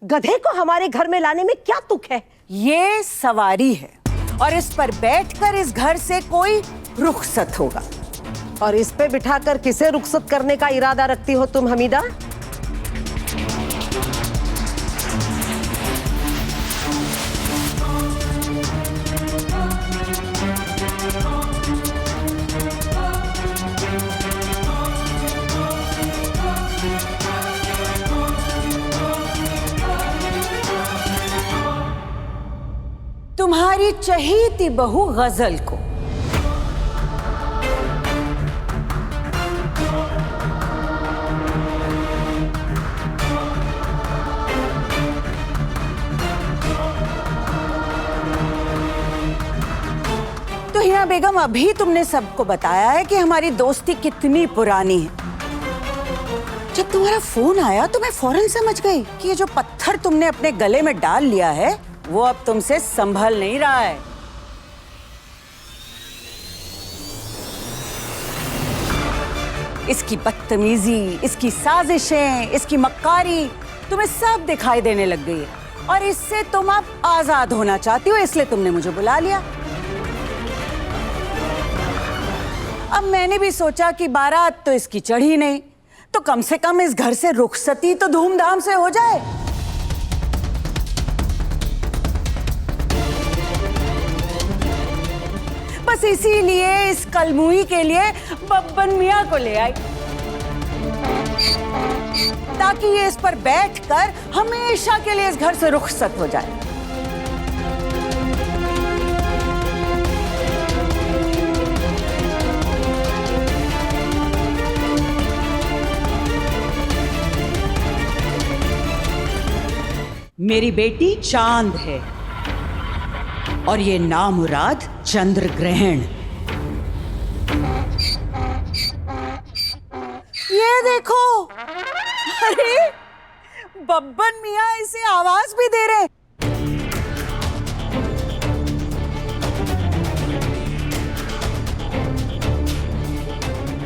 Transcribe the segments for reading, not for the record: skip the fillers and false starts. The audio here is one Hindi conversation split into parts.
गधे को हमारे घर में लाने में क्या तुक है? ये सवारी है और इस पर बैठकर इस घर से कोई रुखसत होगा। और इस पे बिठाकर किसे रुखसत करने का इरादा रखती हो तुम हमीदा? तुम्हारी चहेती बहू गजल को। तो हिना बेगम, अभी तुमने सबको बताया है कि हमारी दोस्ती कितनी पुरानी है। जब तुम्हारा फोन आया तो मैं फौरन समझ गई कि ये जो पत्थर तुमने अपने गले में डाल लिया है वो अब तुमसे संभल नहीं रहा है। इसकी बदतमीजी, इसकी साजिशें, इसकी मक्कारी तुम्हें सब दिखाई देने लग गई है और इससे तुम अब आजाद होना चाहती हो, इसलिए तुमने मुझे बुला लिया। अब मैंने भी सोचा कि बारात तो इसकी चढ़ी नहीं, तो कम से कम इस घर से रुखसती तो धूमधाम से हो जाए। बस इसीलिए इस कलमुई के लिए बब्बन मियां को ले आई, ताकि ये इस पर बैठकर हमेशा के लिए इस घर से रुखसत हो जाए। मेरी बेटी चांद है और ये नामुराद चंद्र ग्रहण। ये देखो, अरे बब्बन मियां इसे आवाज भी दे रहे।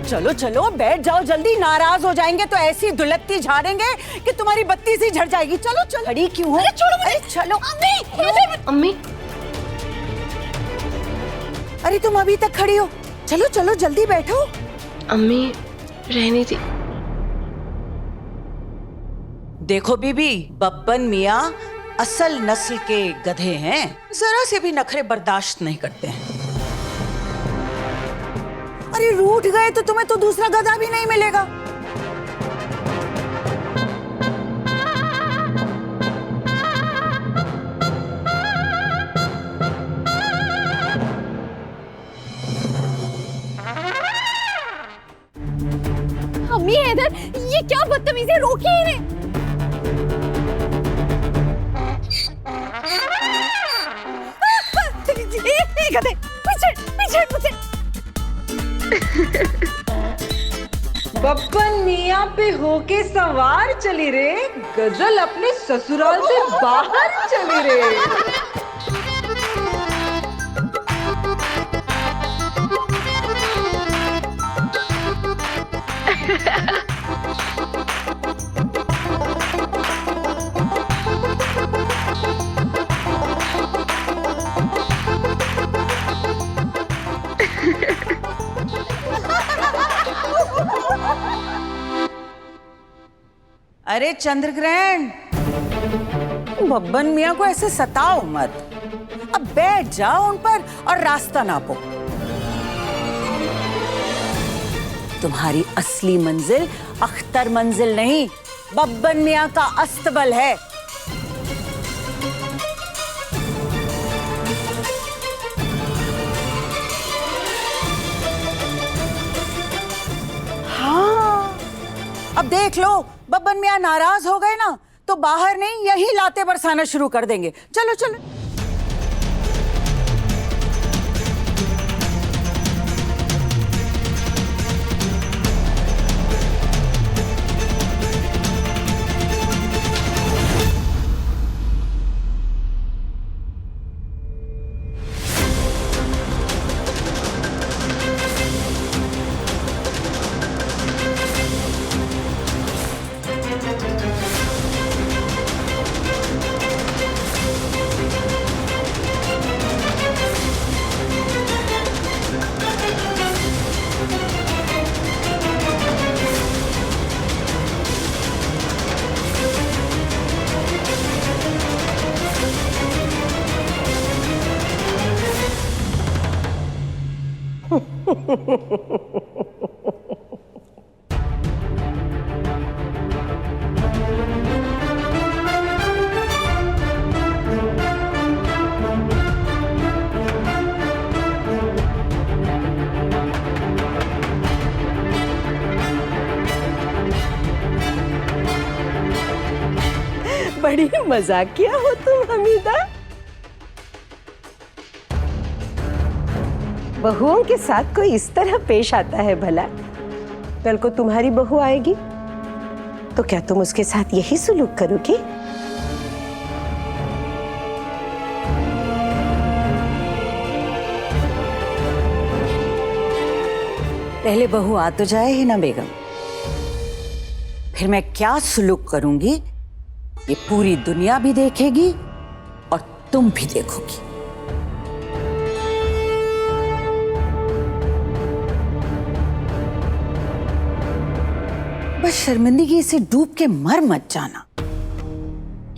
चलो चलो बैठ जाओ, जल्दी, नाराज हो जाएंगे तो ऐसी दुलत्ती झाड़ेंगे कि तुम्हारी बत्ती सी झड़ जाएगी। चलो चलो। खड़ी क्यों हो? अरे छोड़ो मुझे। चलो अम्मी। अम्मी, अरे तुम अभी तक खड़ी हो? चलो चलो जल्दी बैठो। अम्मी रहने दी। देखो बीबी, बब्बन मियां असल नस्ल के गधे हैं, जरा से भी नखरे बर्दाश्त नहीं करते हैं। अरे रूठ गए तो तुम्हें तो दूसरा गधा भी नहीं मिलेगा। अम्मी हैदर, ये क्या बदतमीजी, रोकिए इन्हें। गधे, पीछे पीछे पीछे। बब्बन मियां पे होके सवार चली रे, गजल अपने ससुराल से बाहर चली रे। अरे चंद्रग्रहण, बब्बन मियां को ऐसे सताओ मत। अब बैठ जाओ उन पर और रास्ता नापो। तुम्हारी असली मंजिल अख्तर मंजिल नहीं, बब्बन मियां का अस्तबल है। हाँ, अब देख लो, बब्बन मियां नाराज हो गए ना तो बाहर नहीं, यही लाते बरसाना शुरू कर देंगे। चलो चलो। बड़ी मजाकिया हो तुम हमीदा। बहुओं के साथ कोई इस तरह पेश आता है भला? कल को तुम्हारी बहू आएगी तो क्या तुम उसके साथ यही सुलूक करोगी? पहले बहू आ तो जाए ही ना बेगम, फिर मैं क्या सुलूक करूंगी ये पूरी दुनिया भी देखेगी और तुम भी देखोगी। बस शर्मिंदगी से डूब के मर मत जाना,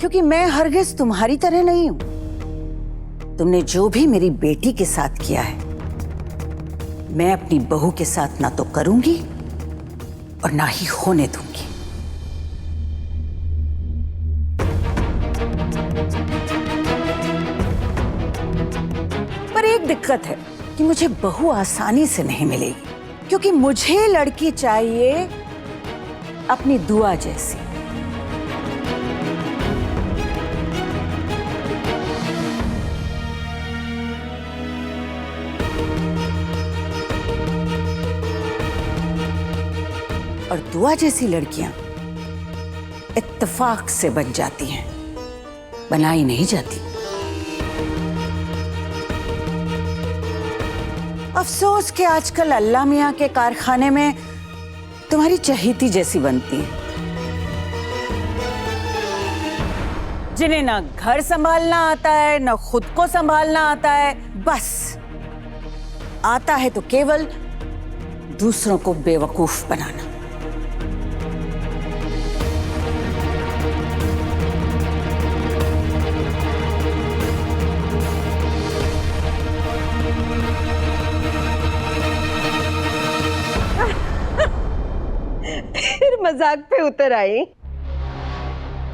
क्योंकि मैं हरगिज तुम्हारी तरह नहीं हूं। तुमने जो भी मेरी बेटी के साथ किया है, मैं अपनी बहू के साथ ना तो करूंगी और ना ही होने दूंगी। पर एक दिक्कत है कि मुझे बहू आसानी से नहीं मिलेगी, क्योंकि मुझे लड़की चाहिए अपनी दुआ जैसी। और दुआ जैसी लड़कियां इत्तेफाक से बन जाती हैं, बनाई नहीं जाती। अफसोस कि आजकल अल्लाह मियां के कारखाने में तुम्हारी चहेती जैसी बनती है, जिन्हें ना घर संभालना आता है ना खुद को संभालना आता है, बस आता है तो केवल दूसरों को बेवकूफ बनाना। फिर मजाक पे उतर आई।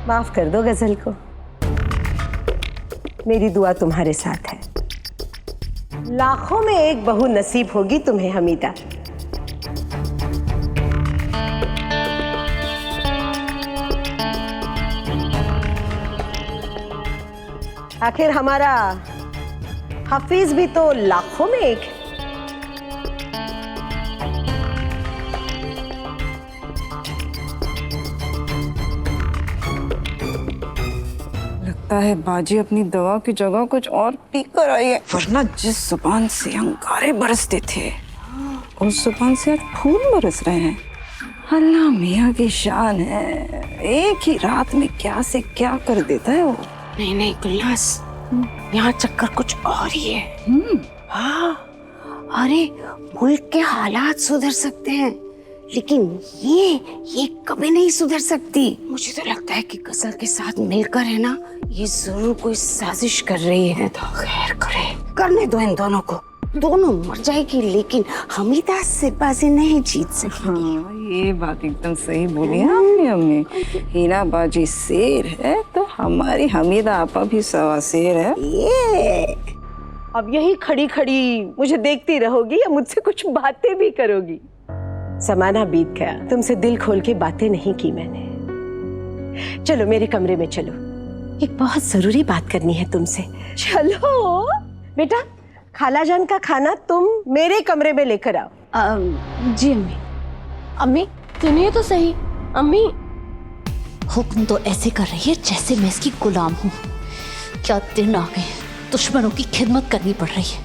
माफ कर दो गजल को, मेरी दुआ तुम्हारे साथ है। लाखों में एक बहू नसीब होगी तुम्हें हमीदा। आखिर हमारा हफीज भी तो लाखों में एक है। लगता है बाजी अपनी दवा की जगह कुछ और पी कर आई है, वरना जिस जुबान से अंगारे बरसते थे उस जुबान से आज फूल बरस रहे हैं। अल्लाह मियाँ की शान है, एक ही रात में क्या से क्या कर देता है वो। नहीं नहीं गुलनाज, यहाँ चक्कर कुछ और ही है। हाँ, अरे मुल्क के हालात सुधर सकते हैं, लेकिन ये कभी नहीं सुधर सकती। मुझे तो लगता है कि गजल के साथ मिलकर है ना, ये जरूर कोई साजिश कर रही है। तो खैर करे, करने दो इन दोनों को, दोनों मर जाएगी, लेकिन हमीदा सिरबाजी नहीं जीत सकती। हाँ, ये बात एकदम सही बोली है आपने अम्मी। हीना बाजी शेर है तो हमारी हमीदा आपा भी सवा शेर है। ये अब यही खड़ी खड़ी मुझे देखती रहोगी या मुझसे कुछ बातें भी करोगी? जमाना बीत गया, तुमसे दिल खोल के बातें नहीं की मैंने। चलो मेरे कमरे में चलो, एक बहुत जरूरी बात करनी है तुमसे। चलो बेटा, खाला जान का खाना तुम मेरे कमरे में लेकर आओ। जी अम्मी। अम्मी सुनिए तो सही। अम्मी हुक्म तो ऐसे कर रही है जैसे मैं इसकी गुलाम हूँ। क्या दिन आ गए, दुश्मनों की खिदमत करनी पड़ रही है।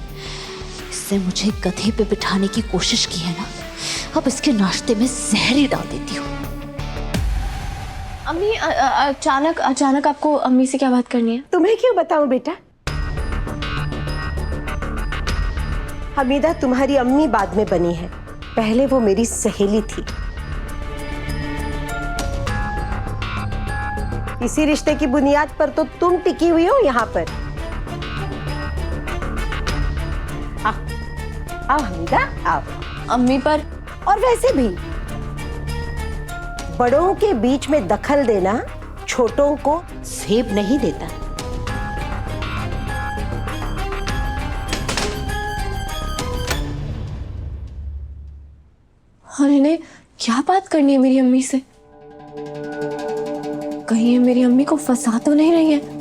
इससे मुझे गधे पे बिठाने की कोशिश की है ना, अब इसके नाश्ते में जहर ही डाल देती हूँ। अम्मी अचानक आपको अम्मी से क्या बात करनी है? तुम्हें क्यों बताऊं बेटा? हमीदा तुम्हारी अम्मी बाद में बनी है, पहले वो मेरी सहेली थी। इसी रिश्ते की बुनियाद पर तो तुम टिकी हुई हो यहाँ पर। आओ हमीदा आओ। अम्मी पर और वैसे भी बड़ों के बीच में दखल देना छोटों को सेब नहीं देता। और इन्हें क्या बात करनी है मेरी अम्मी से? कहीं ये मेरी अम्मी को फंसा तो नहीं रही है?